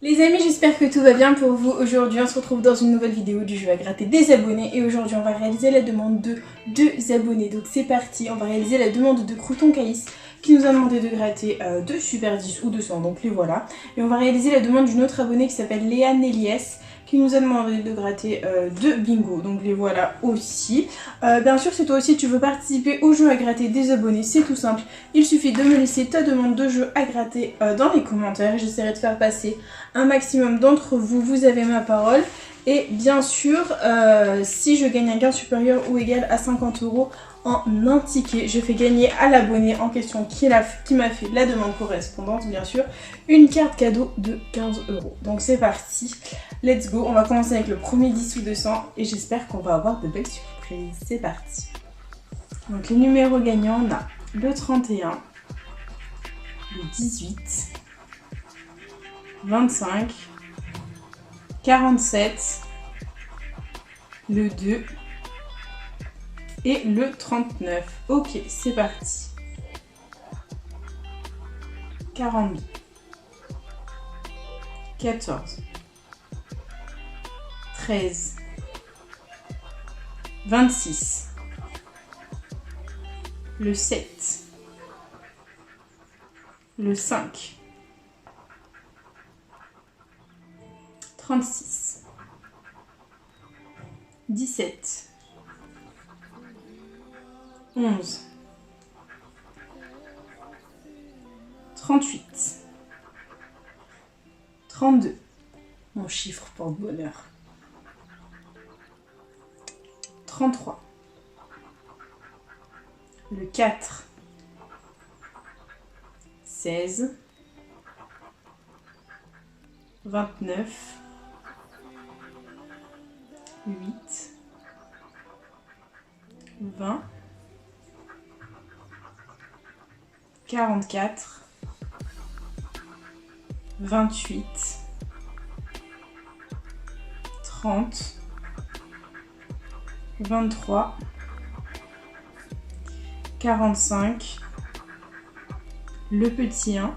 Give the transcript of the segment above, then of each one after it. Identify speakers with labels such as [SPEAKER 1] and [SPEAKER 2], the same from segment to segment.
[SPEAKER 1] Les amis, j'espère que tout va bien pour vous. Aujourd'hui, on se retrouve dans une nouvelle vidéo du jeu à gratter des abonnés. Et aujourd'hui, on va réaliser la demande de 2 abonnés. Donc c'est parti, on va réaliser la demande de Crouton Caïs qui nous a demandé de gratter 2 Super 10 ou 200. Donc les voilà. Et on va réaliser la demande d'une autre abonnée qui s'appelle Léa Néliès qui nous a demandé de gratter 2 bingo. Donc les voilà aussi. Bien sûr, si toi aussi tu veux participer au jeu à gratter des abonnés, c'est tout simple. Il suffit de me laisser ta demande de jeu à gratter dans les commentaires. J'essaierai de faire passer un maximum d'entre vous. Vous avez ma parole. Et bien sûr, si je gagne un gain supérieur ou égal à 50 € en un ticket, je fais gagner à l'abonné en question qui m'a fait la demande correspondante, bien sûr, une carte cadeau de 15 €. Donc c'est parti, let's go. On va commencer avec le premier 10 ou 200 et j'espère qu'on va avoir de belles surprises. C'est parti. Donc les numéros gagnants, on a le 31, le 18, 25, 47, le 2 et le 39. Ok, c'est parti. 42, 14, 13, 26, le 7, le 5, 36, 17, 11, 38, 32, mon chiffre porte-bonheur, 33, le 4, 16, 29, 8, 20, 44, 28, 30, 23, 45, le petit 1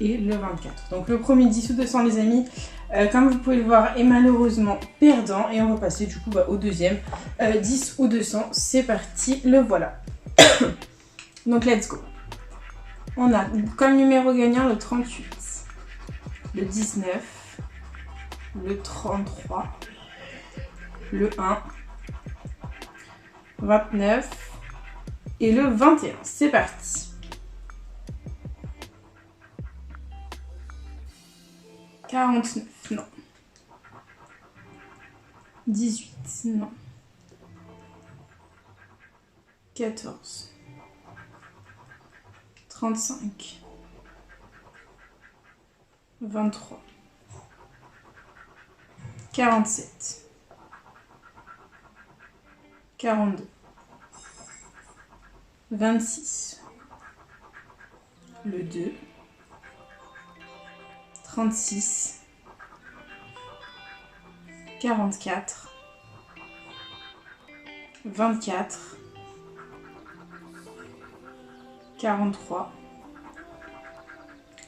[SPEAKER 1] et le 24. Donc le premier 10 ou 200 les amis, comme vous pouvez le voir, est malheureusement perdant. Et on va passer du coup au deuxième 10 ou 200. C'est parti, le voilà. Donc let's go. On a comme numéro gagnant le 38, le 19, le 33, le 1, 29 et le 21. C'est parti. 49, non. 18, non. 14. 35, 23, 47, 42, 26, le 2, 36, 44, 24, 43,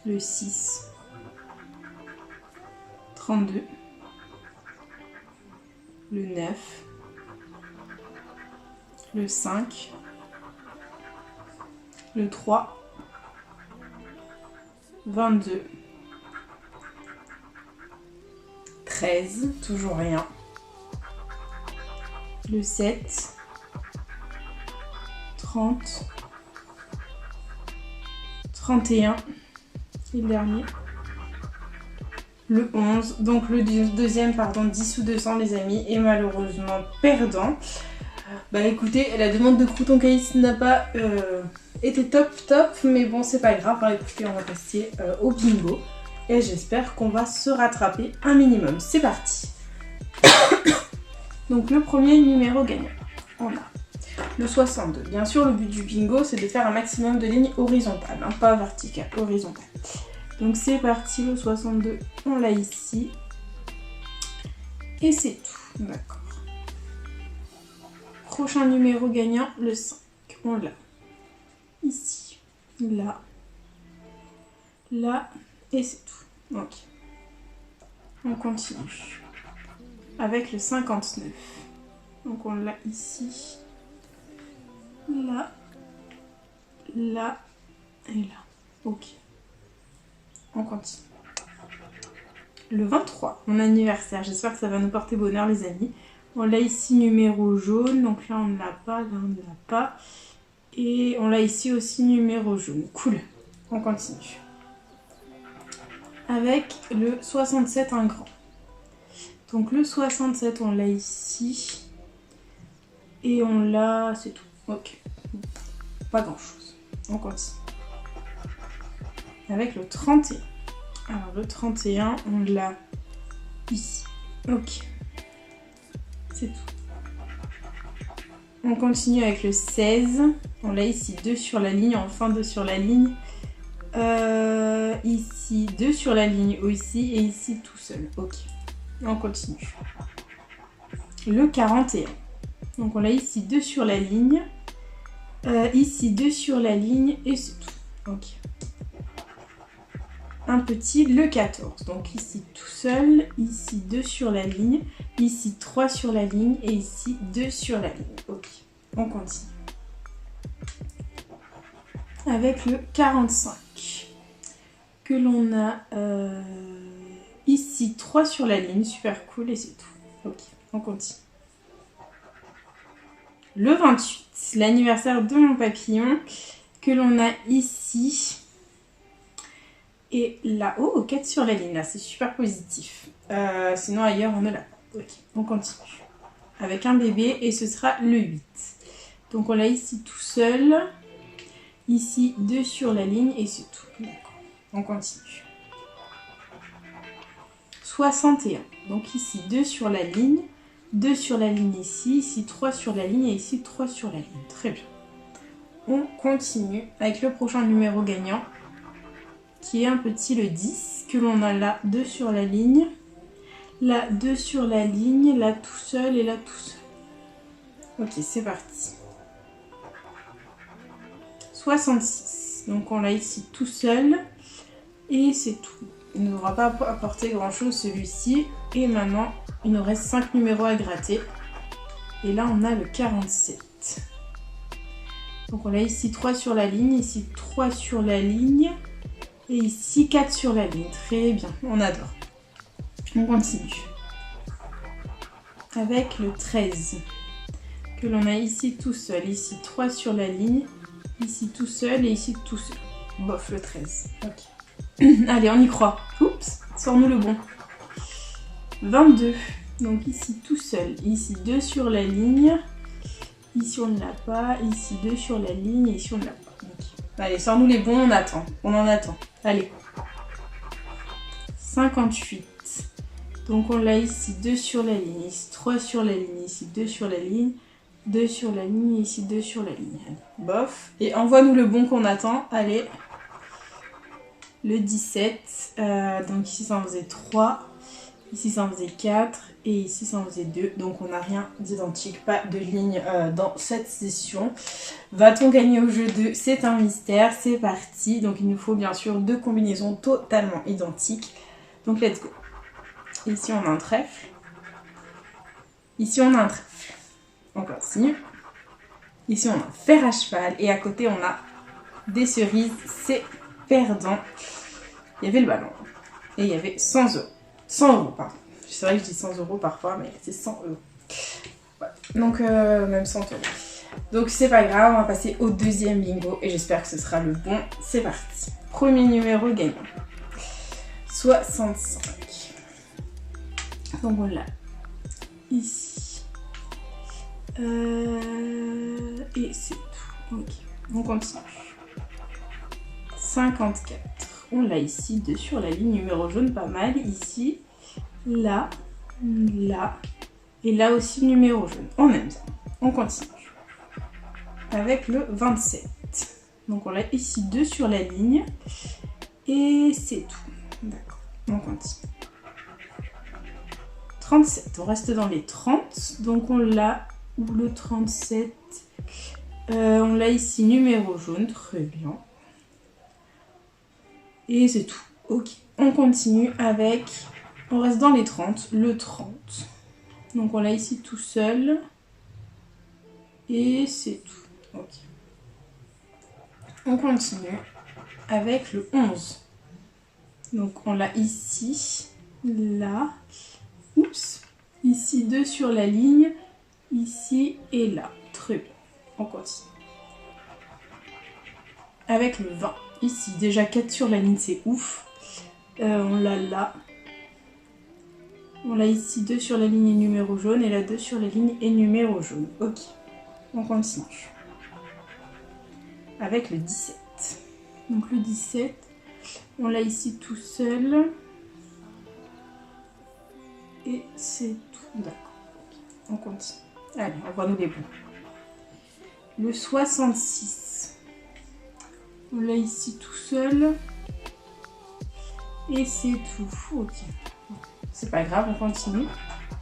[SPEAKER 1] le 6, 32, le 9, le 5, le 3, 22, 13, toujours rien, le 7, 30, 31 et le dernier, le 11. Donc le deuxième, 10 ou 200 les amis, est malheureusement perdant. Bah écoutez, la demande de Crouton Caïs n'a pas été top, mais bon c'est pas grave. Alors, écoutez, on va passer au bingo et j'espère qu'on va se rattraper un minimum. C'est parti. Donc le premier numéro gagnant, on a le 62. Bien sûr, le but du bingo, c'est de faire un maximum de lignes horizontales, hein, pas verticales, horizontales. Donc c'est parti, le 62, on l'a ici. Et c'est tout, d'accord. Prochain numéro gagnant, le 5, on l'a ici, là, là, et c'est tout. Ok. On continue. Avec le 59. Donc on l'a ici. Là. Là. Et là. Ok. On continue. Le 23, mon anniversaire. J'espère que ça va nous porter bonheur, les amis. On l'a ici numéro jaune. Donc là, on ne l'a pas. Là, on ne l'a pas. Et on l'a ici aussi numéro jaune. Cool. On continue. Avec le 67 un grand. Donc le 67, on l'a ici. Et on l'a... C'est tout. Ok. Pas grand-chose. On continue. Avec le 31. Alors le 31, on l'a ici. Ok. C'est tout. On continue avec le 16. On l'a ici 2 sur la ligne, enfin 2 sur la ligne. Ici 2 sur la ligne aussi et ici tout seul. Ok. On continue. Le 41. Donc on l'a ici 2 sur la ligne. Ici 2 sur la ligne et c'est tout. Ok. Un petit, le 14. Donc ici tout seul, ici 2 sur la ligne, ici 3 sur la ligne et ici 2 sur la ligne. Ok, on continue. Avec le 45 que l'on a ici 3 sur la ligne, super cool et c'est tout. Ok, on continue. Le 28, l'anniversaire de mon papillon que l'on a ici. Et là, oh, 4 sur la ligne, là, c'est super positif. Sinon, ailleurs, on ne l'a pas. Ok, on continue. Avec un bébé, et ce sera le 8. Donc, on l'a ici tout seul. Ici, 2 sur la ligne, et c'est tout. D'accord, on continue. 61. Donc, ici, 2 sur la ligne. 2 sur la ligne ici. Ici, 3 sur la ligne, et ici, 3 sur la ligne. Très bien. On continue avec le prochain numéro gagnant, qui est un petit le 10, que l'on a là 2 sur la ligne, là 2 sur la ligne, là tout seul et là tout seul. Ok, c'est parti. 66, donc on l'a ici tout seul et c'est tout. Il ne nous aura pas apporté grand chose celui-ci. Et maintenant, il nous reste 5 numéros à gratter. Et là, on a le 47. Donc on a ici 3 sur la ligne, ici 3 sur la ligne. Et ici, 4 sur la ligne. Très bien, on adore. On continue. Avec le 13. Que l'on a ici tout seul. Ici, 3 sur la ligne. Ici, tout seul et ici, tout seul. Bof, le 13. Ok. Allez, on y croit. Oups, sors-nous le bon. 22. Donc ici, tout seul. Ici, 2 sur la ligne. Ici, on ne l'a pas. Ici, 2 sur la ligne. Et ici, on ne l'a pas. Okay. Allez, sors-nous les bons, on attend. On en attend. Allez. 58. Donc on l'a ici 2 sur la ligne, ici 3 sur la ligne, ici 2 sur la ligne, 2 sur la ligne, ici 2 sur la ligne. Allez. Bof. Et envoie-nous le bon qu'on attend. Allez. Le 17. Donc ici ça en faisait 3. Ici ça en faisait 4. Et ici ça en faisait 2. Donc on n'a rien d'identique. Pas de ligne dans cette session. Va-t-on gagner au jeu 2? C'est un mystère. C'est parti. Donc il nous faut bien sûr 2 combinaisons totalement identiques. Donc let's go. Ici on a un trèfle. Ici on a un trèfle. On continue. Ici on a un fer à cheval. Et à côté on a des cerises. C'est perdant. Il y avait le ballon. Et il y avait 100 euros. 100 euros, pardon. C'est vrai que je dis 100 euros parfois, mais c'est 100 euros. Ouais. Donc, même 100 euros. Donc, c'est pas grave, on va passer au deuxième bingo. Et j'espère que ce sera le bon. C'est parti. Premier numéro gagnant. 65. Donc, on l'a ici. Et c'est tout. Ok. On continue. 54. On l'a ici, 2 sur la ligne, numéro jaune, pas mal. Ici, là, là, et là aussi, numéro jaune. On aime ça. On continue. Avec le 27. Donc on l'a ici, 2 sur la ligne. Et c'est tout. D'accord. On continue. 37. On reste dans les 30. Donc on l'a, ou le 37. On l'a ici, numéro jaune. Très bien. Et c'est tout. Ok, on continue avec... On reste dans les 30, le 30. Donc on l'a ici tout seul. Et c'est tout. Ok. On continue avec le 11. Donc on l'a ici, là. Oups. Ici 2 sur la ligne. Ici et là. Très bien. On continue. Avec le 20. Ici, déjà 4 sur la ligne, c'est ouf. On l'a là. On l'a ici 2 sur la ligne et numéro jaune. Et là 2 sur la ligne et numéro jaune. Ok. On continue. Avec le 17. Donc le 17, on l'a ici tout seul. Et c'est tout. D'accord. Okay. On continue. Allez, envoie-nous des bons. Le 66. On l'a ici tout seul. Et c'est tout. Ok. C'est pas grave, on continue.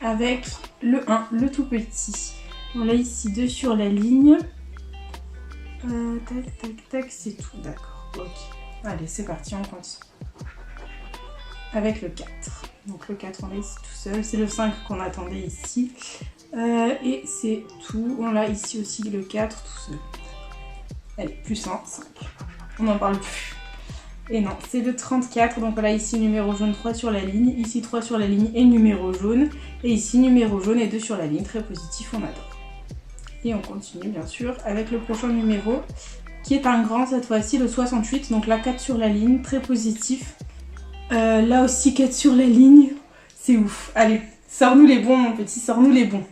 [SPEAKER 1] Avec le 1, le tout petit. On l'a ici 2 sur la ligne. Tac, tac, tac, c'est tout. D'accord. Ok. Allez, c'est parti, on continue. Avec le 4. Donc le 4, on l'a ici tout seul. C'est le 5 qu'on attendait ici. Et c'est tout. On l'a ici aussi le 4 tout seul. Allez, plus 1, 5. On n'en parle plus. Et non, c'est le 34. Donc on l'a ici numéro jaune 3 sur la ligne. Ici 3 sur la ligne et numéro jaune. Et ici numéro jaune et 2 sur la ligne. Très positif, on adore. Et on continue bien sûr avec le prochain numéro qui est un grand cette fois-ci, le 68. Donc là 4 sur la ligne, très positif. Là aussi 4 sur la ligne, c'est ouf. Allez, sors-nous les bons mon petit, sors-nous les bons.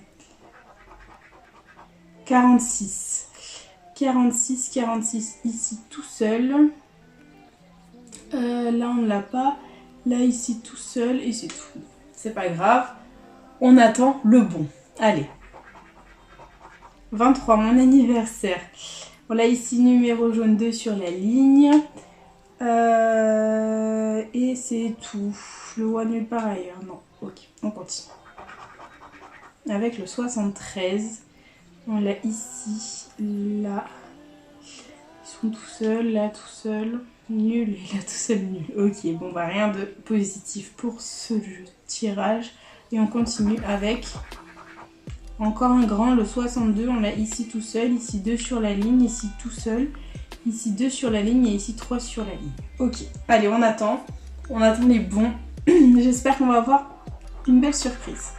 [SPEAKER 1] 46. 46, 46 ici tout seul. Là on ne l'a pas. Là ici tout seul et c'est tout. C'est pas grave. On attend le bon. Allez. 23, mon anniversaire. On l'a ici numéro jaune 2 sur la ligne. Et c'est tout. Je le vois nulle part ailleurs. Non. Ok, on continue. Avec le 73. On l'a ici, là. Ils sont tout seuls, là tout seul. Nul et là tout seul, nul. Ok, bon bah rien de positif pour ce tirage. Et on continue avec... Encore un grand, le 62, on l'a ici tout seul, ici 2 sur la ligne, ici tout seul, ici 2 sur la ligne et ici 3 sur la ligne. Ok, allez, on attend les bons. J'espère qu'on va avoir une belle surprise.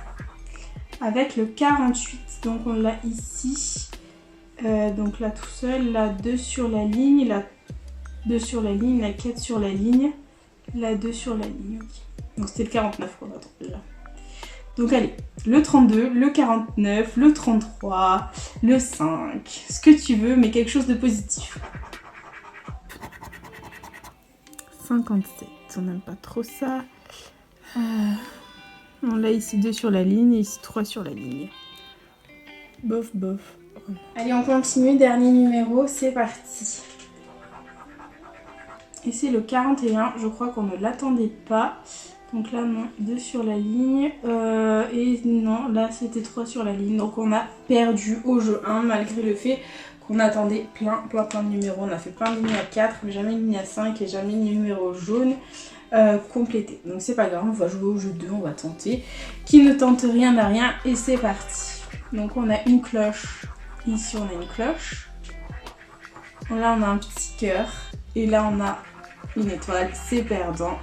[SPEAKER 1] Avec le 48, donc on l'a ici, donc là tout seul, là 2 sur la ligne, là 2 sur la ligne, là 4 sur la ligne, là 2 sur la ligne, ok. Donc c'était le 49 qu'on attend déjà. Donc allez, le 32, le 49, le 33, le 5, ce que tu veux, mais quelque chose de positif. 57, on n'aime pas trop ça. On l'a ici 2 sur la ligne et ici 3 sur la ligne. Bof, bof. Allez, on continue, dernier numéro, c'est parti. Et c'est le 41, je crois qu'on ne l'attendait pas. Donc là, non, 2 sur la ligne. Et non, là, c'était 3 sur la ligne. Donc on a perdu au jeu 1, malgré le fait qu'on attendait plein de numéros. On a fait plein de lignes à 4, mais jamais une ligne à 5 et jamais une numéro jaune complété. Donc c'est pas grave, on va jouer au jeu 2, on va tenter. Qui ne tente rien n'a rien. Et c'est parti. Donc on a une cloche. Ici, on a une cloche. Là, on a un petit cœur. Et là, on a une étoile. C'est perdant.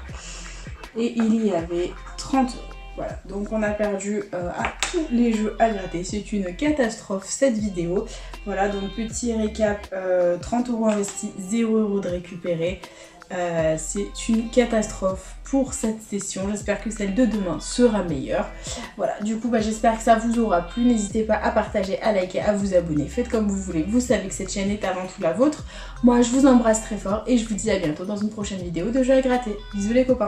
[SPEAKER 1] Et il y avait 30 €. Voilà, donc on a perdu à tous les jeux à gratter. C'est une catastrophe cette vidéo. Voilà, donc petit récap, 30 € investis, 0 € de récupéré. C'est une catastrophe pour cette session. J'espère que celle de demain sera meilleure. Voilà, du coup j'espère que ça vous aura plu. N'hésitez pas à partager, à liker, à vous abonner. Faites comme vous voulez. Vous savez que cette chaîne est avant tout la vôtre. Moi je vous embrasse très fort et je vous dis à bientôt dans une prochaine vidéo de jeux à gratter. Bisous les copains.